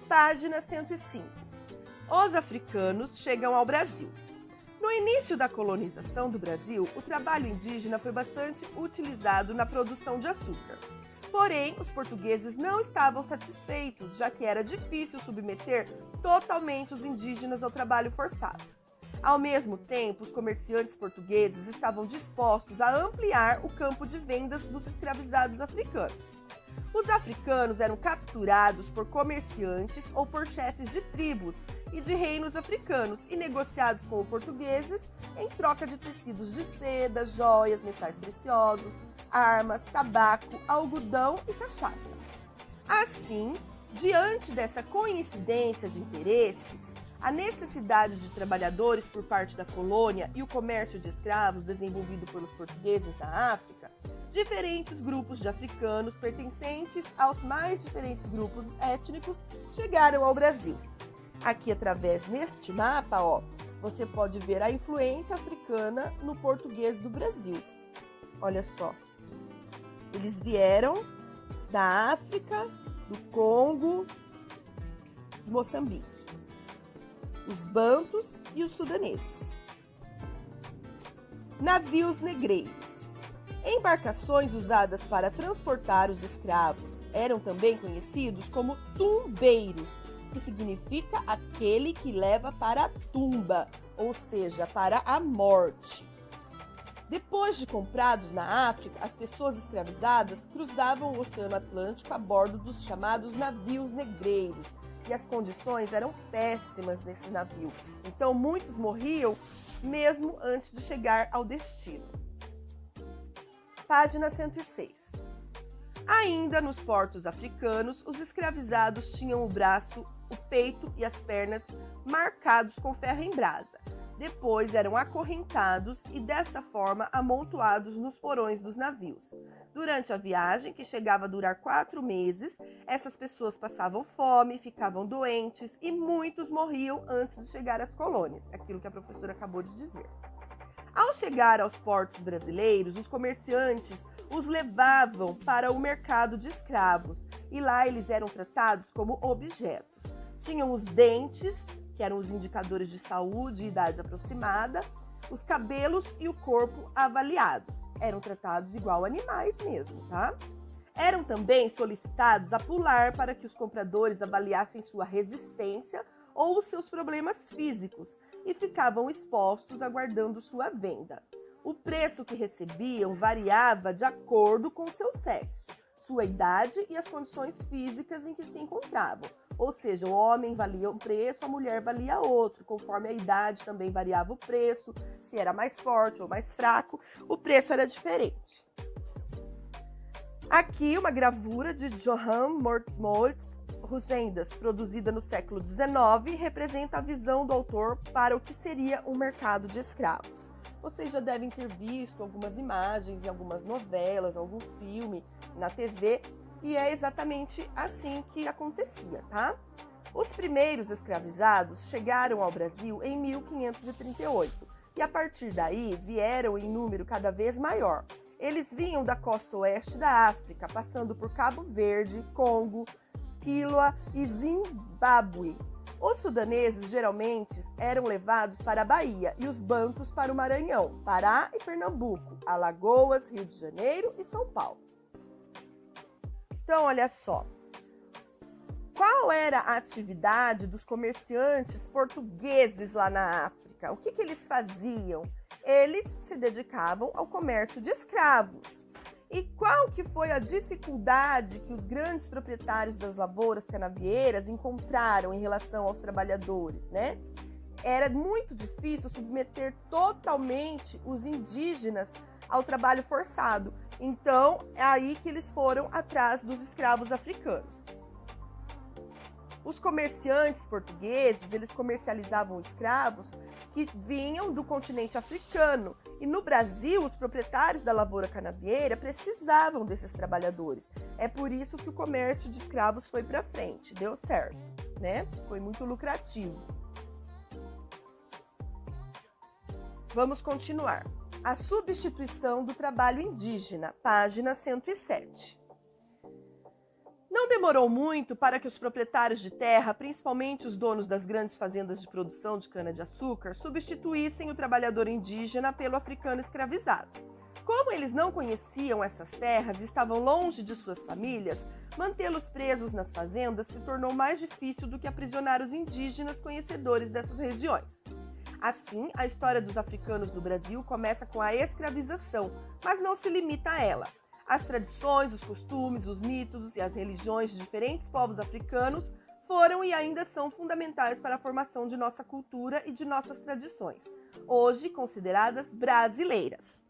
Página 105. Os africanos chegam ao Brasil. No início da colonização do Brasil, o trabalho indígena foi bastante utilizado na produção de açúcar. Porém, os portugueses não estavam satisfeitos, já que era difícil submeter totalmente os indígenas ao trabalho forçado. Ao mesmo tempo, os comerciantes portugueses estavam dispostos a ampliar o campo de vendas dos escravizados africanos. Os africanos eram capturados por comerciantes ou por chefes de tribos e de reinos africanos e negociados com os portugueses em troca de tecidos de seda, joias, metais preciosos, armas, tabaco, algodão e cachaça. Assim, diante dessa coincidência de interesses, a necessidade de trabalhadores por parte da colônia e o comércio de escravos desenvolvido pelos portugueses na África, diferentes grupos de africanos pertencentes aos mais diferentes grupos étnicos chegaram ao Brasil. Aqui, através neste mapa, você pode ver a influência africana no português do Brasil. Olha só. Eles vieram da África, do Congo, de Moçambique. Os bantus e os sudaneses. Navios negreiros. Embarcações usadas para transportar os escravos eram também conhecidos como tumbeiros, que significa aquele que leva para a tumba, ou seja, para a morte. Depois de comprados na África, as pessoas escravizadas cruzavam o Oceano Atlântico a bordo dos chamados navios negreiros, e as condições eram péssimas nesse navio, então muitos morriam mesmo antes de chegar ao destino. Página 106. Ainda nos portos africanos, os escravizados tinham o braço, o peito e as pernas marcados com ferro em brasa. Depois eram acorrentados e desta forma amontoados nos porões dos navios. Durante a viagem, que chegava a durar 4 meses, essas pessoas passavam fome, ficavam doentes e muitos morriam antes de chegar às colônias, aquilo que a professora acabou de dizer. Ao chegar aos portos brasileiros, os comerciantes os levavam para o mercado de escravos e lá eles eram tratados como objetos. Tinham os dentes, que eram os indicadores de saúde e idade aproximada, os cabelos e o corpo avaliados. Eram tratados igual animais mesmo, tá? Eram também solicitados a pular para que os compradores avaliassem sua resistência ou os seus problemas físicos e ficavam expostos aguardando sua venda. O preço que recebiam variava de acordo com seu sexo, sua idade e as condições físicas em que se encontravam. Ou seja, o homem valia um preço, a mulher valia outro. Conforme a idade também variava o preço, se era mais forte ou mais fraco, o preço era diferente. Aqui uma gravura de Johann Moritz Rugendas, produzida no século XIX, representa a visão do autor para o que seria um mercado de escravos. Vocês já devem ter visto algumas imagens em algumas novelas, algum filme na TV, e é exatamente assim que acontecia, tá? Os primeiros escravizados chegaram ao Brasil em 1538 e a partir daí vieram em número cada vez maior. Eles vinham da costa oeste da África, passando por Cabo Verde, Congo, Quilwa e Zimbábue. Os sudaneses geralmente eram levados para a Bahia e os bantus para o Maranhão, Pará e Pernambuco, Alagoas, Rio de Janeiro e São Paulo. Então, olha só, qual era a atividade dos comerciantes portugueses lá na África? O que eles faziam? Eles se dedicavam ao comércio de escravos. E qual que foi a dificuldade que os grandes proprietários das lavouras canavieiras encontraram em relação aos trabalhadores, né? Era muito difícil submeter totalmente os indígenas ao trabalho forçado. Então, é aí que eles foram atrás dos escravos africanos. Os comerciantes portugueses, eles comercializavam escravos que vinham do continente africano. E no Brasil, os proprietários da lavoura canavieira precisavam desses trabalhadores. É por isso que o comércio de escravos foi para frente, deu certo, né? Foi muito lucrativo. Vamos continuar. A substituição do trabalho indígena, página 107. No Não demorou muito para que os proprietários de terra, principalmente os donos das grandes fazendas de produção de cana-de-açúcar, substituíssem o trabalhador indígena pelo africano escravizado. Como eles não conheciam essas terras e estavam longe de suas famílias, mantê-los presos nas fazendas se tornou mais difícil do que aprisionar os indígenas conhecedores dessas regiões. Assim, a história dos africanos no Brasil começa com a escravização, mas não se limita a ela. As tradições, os costumes, os mitos e as religiões de diferentes povos africanos foram e ainda são fundamentais para a formação de nossa cultura e de nossas tradições, hoje consideradas brasileiras.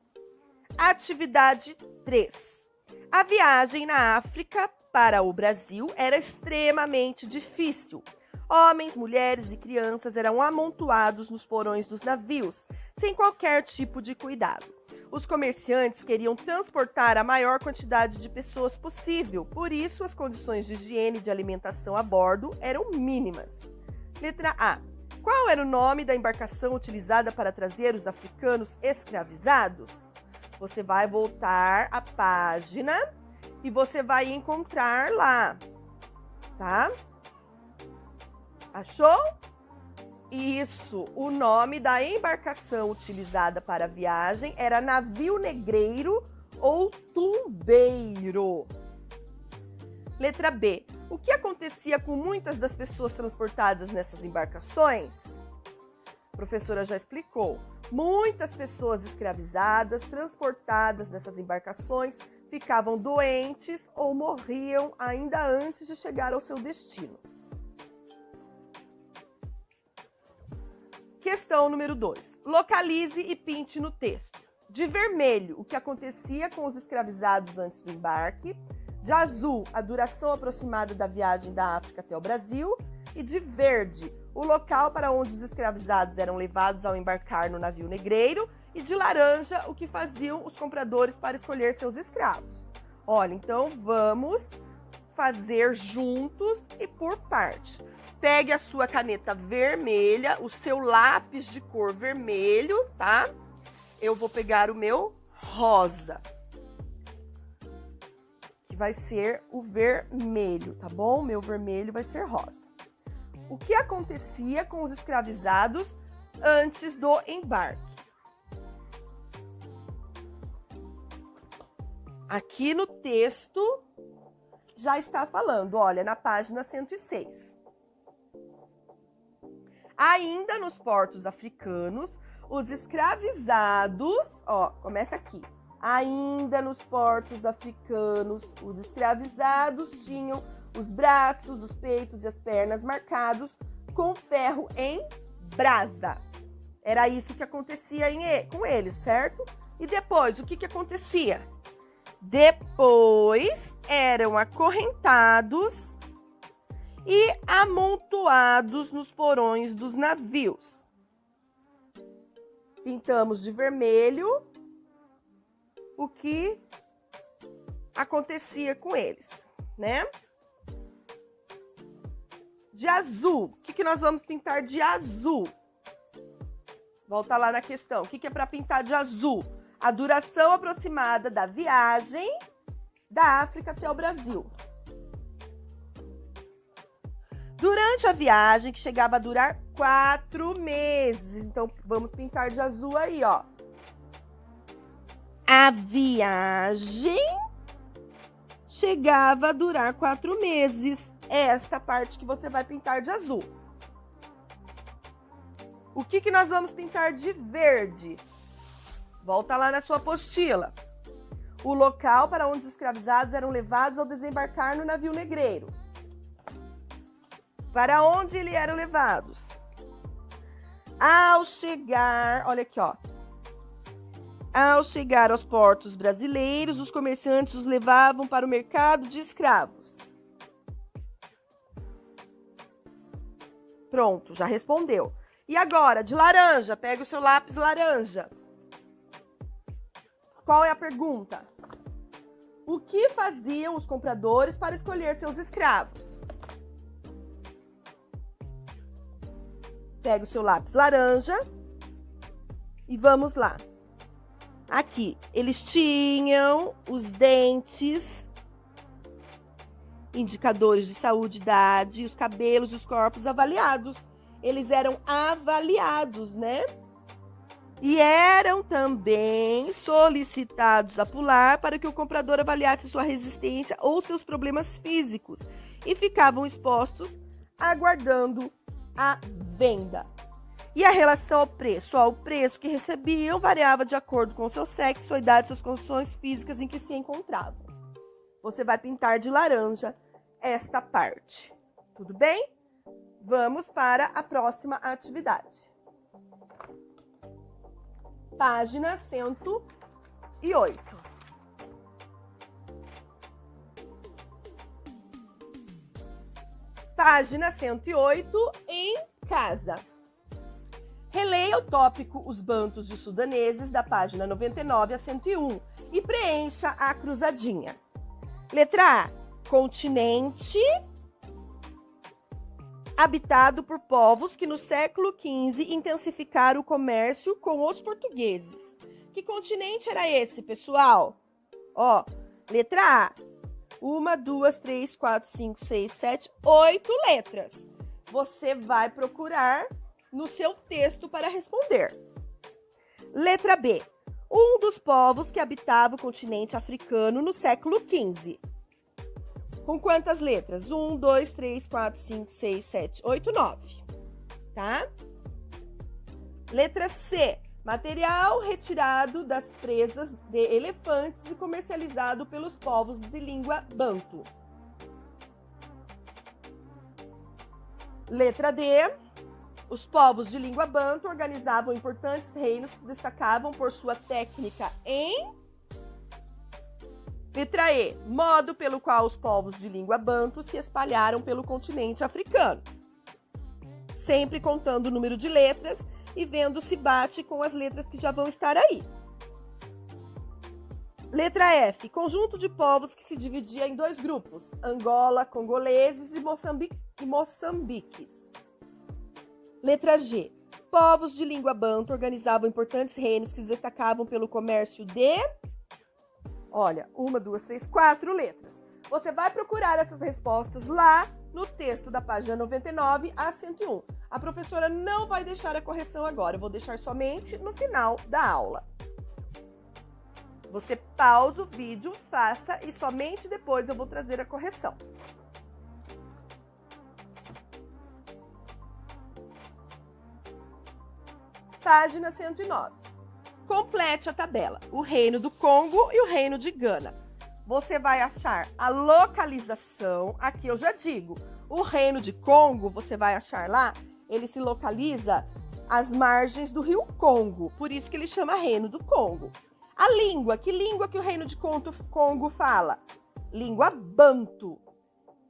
Atividade 3. A viagem na África para o Brasil era extremamente difícil. Homens, mulheres e crianças eram amontoados nos porões dos navios, sem qualquer tipo de cuidado. Os comerciantes queriam transportar a maior quantidade de pessoas possível, por isso as condições de higiene e de alimentação a bordo eram mínimas. Letra A. Qual era o nome da embarcação utilizada para trazer os africanos escravizados? Você vai voltar à página e você vai encontrar lá, tá? Achou? Isso, o nome da embarcação utilizada para a viagem era navio negreiro ou tumbeiro. Letra B. O que acontecia com muitas das pessoas transportadas nessas embarcações? A professora já explicou. Muitas pessoas escravizadas, transportadas nessas embarcações, ficavam doentes ou morriam ainda antes de chegar ao seu destino. Questão número 2. Localize e pinte no texto. De vermelho, o que acontecia com os escravizados antes do embarque. De azul, a duração aproximada da viagem da África até o Brasil. E de verde, o local para onde os escravizados eram levados ao embarcar no navio negreiro. E de laranja, o que faziam os compradores para escolher seus escravos. Olha, então vamos fazer juntos e por parte. Pegue a sua caneta vermelha, o seu lápis de cor vermelho, tá? Eu vou pegar o meu rosa, que vai ser o vermelho, tá bom? Meu vermelho vai ser rosa. O que acontecia com os escravizados antes do embarque? Aqui no texto já está falando, olha, na página 106. Ainda nos portos africanos, os escravizados, ó, começa aqui. Ainda nos portos africanos, os escravizados tinham os braços, os peitos e as pernas marcados com ferro em brasa. Era isso que acontecia com eles, certo? E depois, o que acontecia? Depois eram acorrentados e amontoados nos porões dos navios. Pintamos de vermelho o que acontecia com eles, né? De azul, o que nós vamos pintar de azul? Volta lá na questão, o que é para pintar de azul? A duração aproximada da viagem da África até o Brasil. Durante a viagem, que chegava a durar 4 meses. Então, vamos pintar de azul aí, ó. A viagem chegava a durar 4 meses. Esta parte que você vai pintar de azul. O que nós vamos pintar de verde? Volta lá na sua apostila. O local para onde os escravizados eram levados ao desembarcar no navio negreiro. Para onde eles eram levados? Ao chegar, olha aqui, ó. Ao chegar aos portos brasileiros, os comerciantes os levavam para o mercado de escravos. Pronto, já respondeu. E agora, de laranja, pega o seu lápis laranja. Qual é a pergunta? O que faziam os compradores para escolher seus escravos? Pega o seu lápis laranja e vamos lá. Aqui, eles tinham os dentes indicadores de saúde, idade, os cabelos e os corpos avaliados. Eles eram avaliados, né? E eram também solicitados a pular para que o comprador avaliasse sua resistência ou seus problemas físicos e ficavam expostos aguardando a venda. E a relação ao preço? O preço que recebiam variava de acordo com seu sexo, sua idade e suas condições físicas em que se encontravam. Você vai pintar de laranja esta parte. Tudo bem? Vamos para a próxima atividade. Página 108. Página 108, em casa. Releia o tópico Os Bantus e os Sudaneses, da página 99 a 101, e preencha a cruzadinha. Letra A. Continente habitado por povos que no século XV intensificaram o comércio com os portugueses. Que continente era esse, pessoal? Letra A. 1, 2, 3, 4, 5, 6, 7, 8 letras. Você vai procurar no seu texto para responder. Letra B. Um dos povos que habitava o continente africano no século XV. Com quantas letras? 1, 2, 3, 4, 5, 6, 7, 8, 9. Tá? Letra C. Material retirado das presas de elefantes e comercializado pelos povos de língua banto. Letra D. Os povos de língua banto organizavam importantes reinos que destacavam por sua técnica em... Letra E. Modo pelo qual os povos de língua banto se espalharam pelo continente africano. Sempre contando o número de letras e vendo se bate com as letras que já vão estar aí. Letra F. Conjunto de povos que se dividia em 2 grupos. Angola, congoleses e moçambiques. Letra G. Povos de língua banto organizavam importantes reinos que se destacavam pelo comércio de... 1, 2, 3, 4 letras. Você vai procurar essas respostas lá no texto da página 99 a 101. A professora não vai deixar a correção agora, eu vou deixar somente no final da aula. Você pausa o vídeo, faça e somente depois eu vou trazer a correção. Página 109. Complete a tabela. O Reino do Congo e o Reino de Gana. Você vai achar a localização, aqui eu já digo, o Reino de Congo, você vai achar lá, ele se localiza às margens do rio Congo, por isso que ele chama Reino do Congo. A língua, que língua que o Reino de Congo fala? Língua banto.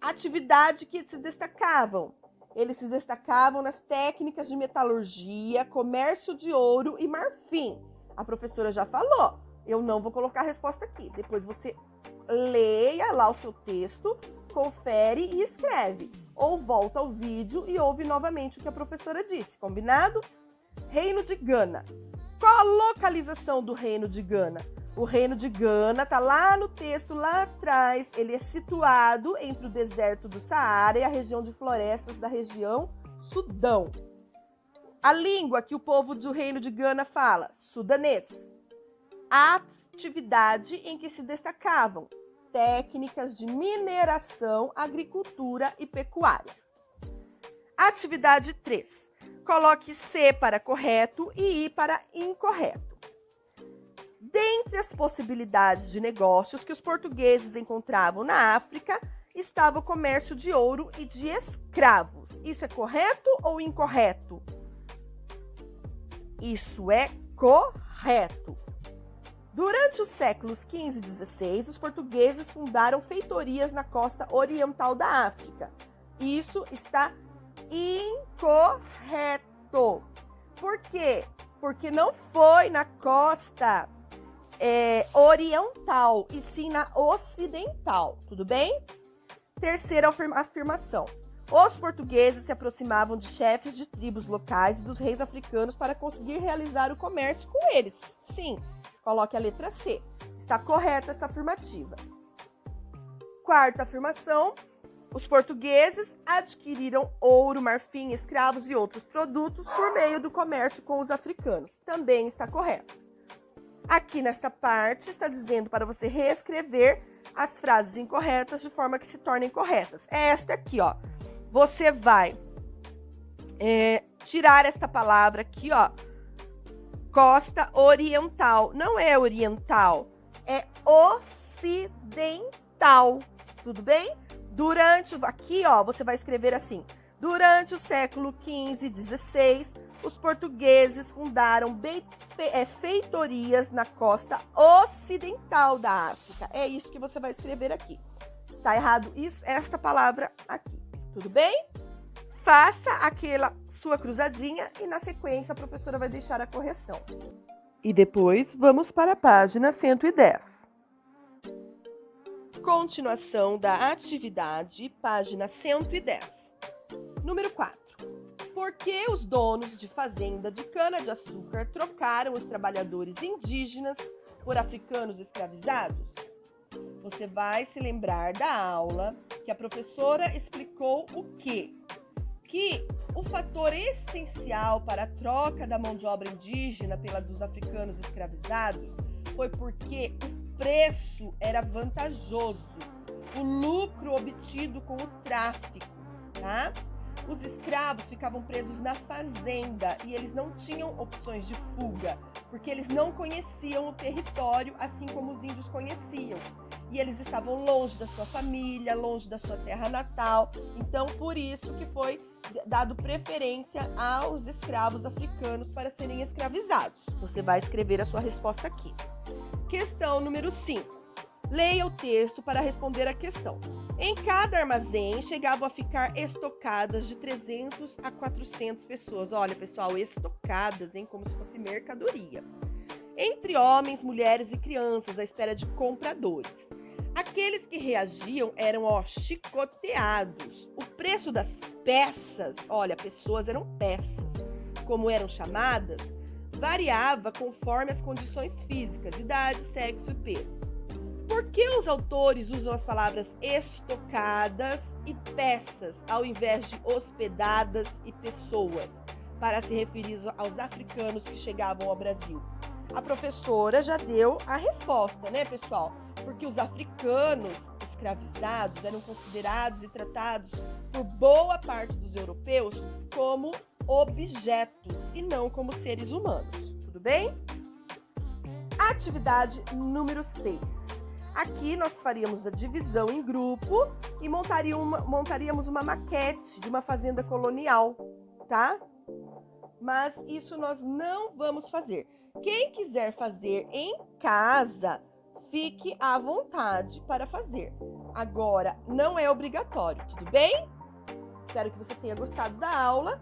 Atividade que se destacavam. Eles se destacavam nas técnicas de metalurgia, comércio de ouro e marfim. A professora já falou, eu não vou colocar a resposta aqui. Depois você leia lá o seu texto, confere e escreve. Ou volta ao vídeo e ouve novamente o que a professora disse, combinado? Reino de Gana. Qual a localização do Reino de Gana? O Reino de Gana está lá no texto, lá atrás. Ele é situado entre o deserto do Saara e a região de florestas da região Sudão. A língua que o povo do Reino de Gana fala, sudanês. A atividade em que se destacavam, técnicas de mineração, agricultura e pecuária. Atividade 3. Coloque C para correto e I para incorreto. Dentre as possibilidades de negócios que os portugueses encontravam na África, estava o comércio de ouro e de escravos. Isso é correto ou incorreto? Isso é correto. Durante os séculos XV e XVI, os portugueses fundaram feitorias na costa oriental da África. Isso está incorreto. Por quê? Porque não foi na costa oriental, e sim na ocidental, tudo bem? Terceira afirmação. Os portugueses se aproximavam de chefes de tribos locais e dos reis africanos para conseguir realizar o comércio com eles. Sim, coloque a letra C. Está correta essa afirmativa. Quarta afirmação. Os portugueses adquiriram ouro, marfim, escravos e outros produtos por meio do comércio com os africanos. Também está correto. Aqui nesta parte está dizendo para você reescrever as frases incorretas de forma que se tornem corretas. É esta aqui, ó. Você vai tirar esta palavra aqui, ó. Costa oriental. Não é oriental, é ocidental. Tudo bem? Aqui, ó, você vai escrever assim. Durante o século XV e XVI, os portugueses fundaram feitorias na costa ocidental da África. É isso que você vai escrever aqui. Está errado essa palavra aqui. Tudo bem? Faça aquela sua cruzadinha e na sequência a professora vai deixar a correção. E depois vamos para a página 110. Continuação da atividade, página 110. Número 4. Por que os donos de fazenda de cana-de-açúcar trocaram os trabalhadores indígenas por africanos escravizados? Você vai se lembrar da aula que a professora explicou o quê? Que o fator essencial para a troca da mão de obra indígena pela dos africanos escravizados foi porque o preço era vantajoso, o lucro obtido com o tráfico, tá? Os escravos ficavam presos na fazenda e eles não tinham opções de fuga, porque eles não conheciam o território assim como os índios conheciam. E eles estavam longe da sua família, longe da sua terra natal. Então, por isso que foi dado preferência aos escravos africanos para serem escravizados. Você vai escrever a sua resposta aqui. Questão número 5. Leia o texto para responder a questão. Em cada armazém chegavam a ficar estocadas de 300 a 400 pessoas. Olha, pessoal, estocadas, hein? Como se fosse mercadoria. Entre homens, mulheres e crianças, à espera de compradores. Aqueles que reagiam eram, chicoteados. O preço das peças, pessoas eram peças, como eram chamadas, variava conforme as condições físicas, idade, sexo e peso. Por que os autores usam as palavras estocadas e peças, ao invés de hospedadas e pessoas, para se referir aos africanos que chegavam ao Brasil? A professora já deu a resposta, né, pessoal? Porque os africanos escravizados eram considerados e tratados por boa parte dos europeus como objetos e não como seres humanos. Tudo bem? Atividade número 6. Aqui nós faríamos a divisão em grupo e montaríamos uma maquete de uma fazenda colonial, tá? Mas isso nós não vamos fazer. Quem quiser fazer em casa, fique à vontade para fazer. Agora, não é obrigatório, tudo bem? Espero que você tenha gostado da aula.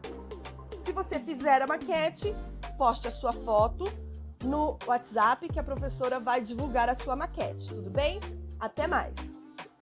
Se você fizer a maquete, poste a sua foto no WhatsApp que a professora vai divulgar a sua maquete, tudo bem? Até mais!